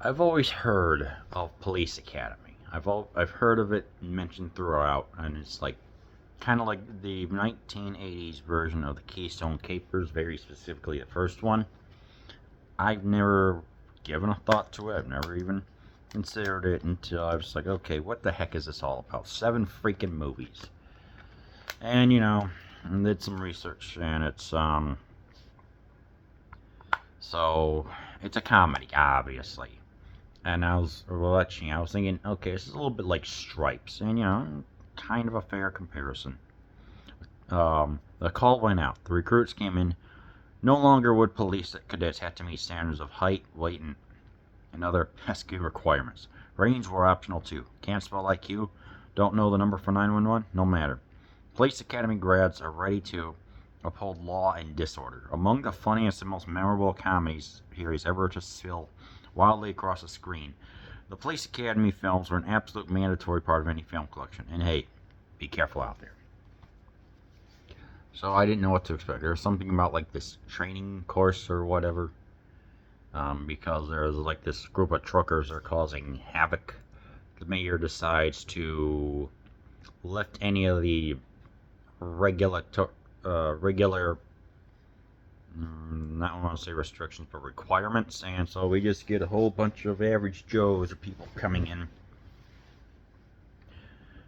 I've always heard of Police Academy. I've heard of it mentioned throughout, and it's like kind of like the 1980s version of the Keystone Capers, very specifically the first one. I've never given a thought to it. I've never even considered it until I was like, okay, what the heck is this all about? 7 freaking movies, and I did some research, and so it's a comedy, obviously. And I was watching, I was thinking, okay, this is a little bit like Stripes, and kind of a fair comparison. The call went out. The recruits came in. No longer would police cadets have to meet standards of height, weight, and other pesky requirements. Ratings were optional too. Can't spell IQ? Don't know the number for 911? No matter. Police Academy grads are ready to uphold law and disorder. Among the funniest and most memorable comedies series ever to sail wildly across the screen, the Police Academy films were an absolute mandatory part of any film collection. And hey, be careful out there. So I didn't know what to expect. There was something about like this training course or whatever, because there's like this group of truckers are causing havoc. The mayor decides to lift any of the regular, regular, not want to say restrictions, but requirements, and so we just get a whole bunch of average Joes or people coming in.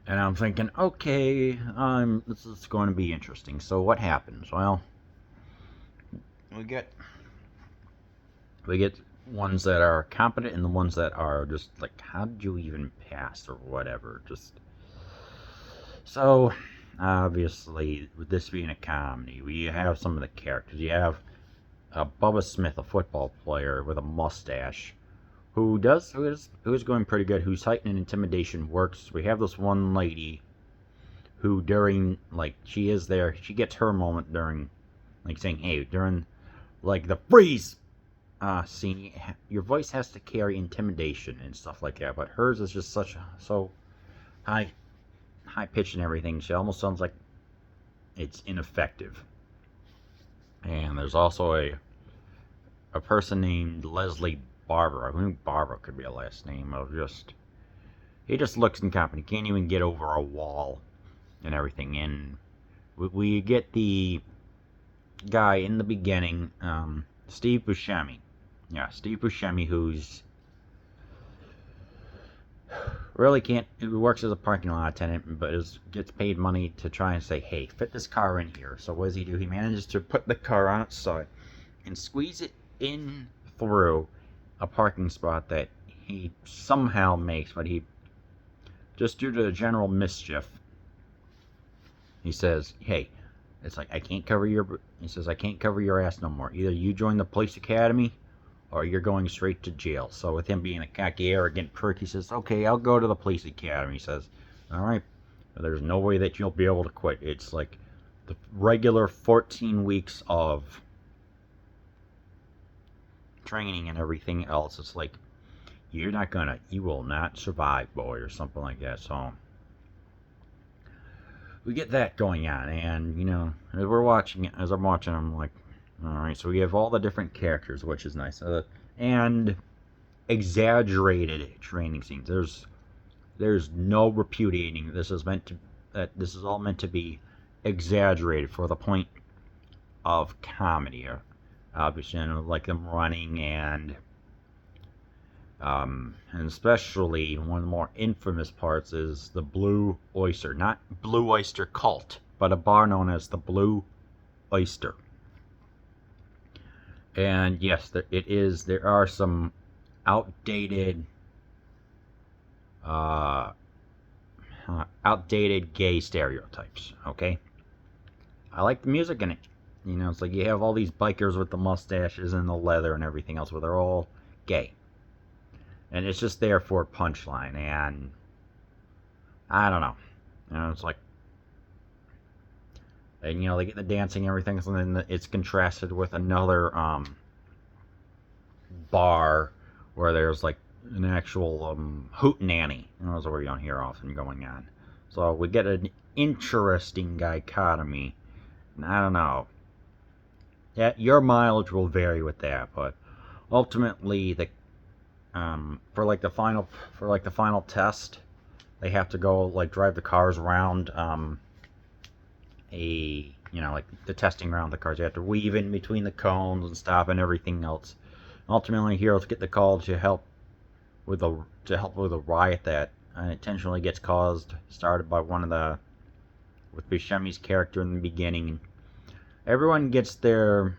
And I'm thinking, okay, this is going to be interesting. So what happens? Well, we get we get ones that are competent and the ones that are just like, how did you even pass or whatever? Just so obviously, with this being a comedy, we have some of the characters. You have Bubba Smith, a football player with a mustache, who is going pretty good. Whose height and intimidation works. We have this one lady who during like she is there. She gets her moment during like saying, "Hey, during like the freeze scene, your voice has to carry intimidation and stuff like that." But hers is just so high high pitched and everything. She almost sounds like it's ineffective. And there's also a person named Leslie Barber. I think Barber could be a last name of just he just looks incompetent. He can't even get over a wall and everything. And we get the guy in the beginning, Steve Buscemi. Yeah, Steve Buscemi, who's really can't. Who works as a parking lot attendant, but gets paid money to try and say, "Hey, fit this car in here." So what does he do? He manages to put the car on its side and squeeze it in through a parking spot that he somehow makes, but he just due to general mischief, he says, "Hey, it's like I can't cover your." He says, "I can't cover your ass no more. Either you join the police academy, or you're going straight to jail." So with him being a cocky, arrogant prick, he says, "Okay, I'll go to the police academy." He says, "All right, there's no way that you'll be able to quit. It's like the regular 14 weeks of training and everything else. It's like you will not survive, boy," or something like that. So we get that going on, and as I'm watching, I'm like, all right. So we have all the different characters, which is nice, and exaggerated training scenes. There's no repudiating. This is all meant to be exaggerated for the point of comedy. Obviously, like them running and especially one of the more infamous parts is the Blue Oyster. Not Blue Oyster Cult, but a bar known as the Blue Oyster. And yes, there are some outdated uh, outdated gay stereotypes, okay? I like the music in it. It's like you have all these bikers with the mustaches and the leather and everything else where they're all gay. And it's just there for a punchline, and I don't know. It's like, and they get the dancing and everything, so then it's contrasted with another bar where there's like an actual hootenanny. That's what we don't hear often going on. So we get an interesting dichotomy. And I don't know. Yeah, your mileage will vary with that, but ultimately For the final test, they have to go like drive the cars around like the testing around the cars. You have to weave in between the cones and stop and everything else. Ultimately, heroes get the call to help with a riot that intentionally gets started by with Buscemi's character in the beginning. Everyone gets their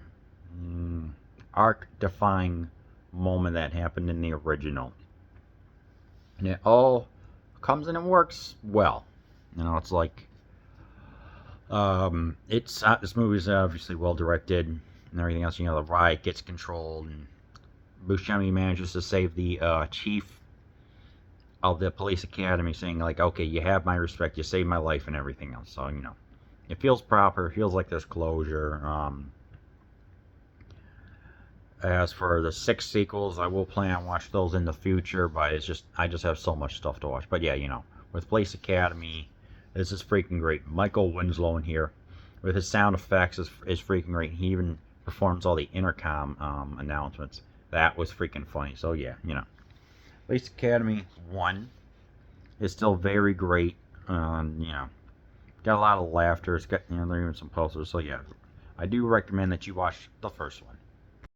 arc-defying moment that happened in the original, and it all comes and it works well. It's like this movie's obviously well directed and everything else. The riot gets controlled, and Buscemi manages to save the chief of the police academy, saying like, "Okay, you have my respect. You saved my life and everything else." So it feels proper. It feels like there's closure. As for the 6 sequels, I will plan on watch those in the future, but I just have so much stuff to watch. But yeah, with Police Academy, this is freaking great. Michael Winslow in here, with his sound effects, is freaking great. He even performs all the intercom announcements. That was freaking funny. So yeah, Police Academy 1 is still very great. Got a lot of laughter. It's got there are even some posters. So yeah, I do recommend that you watch the first one.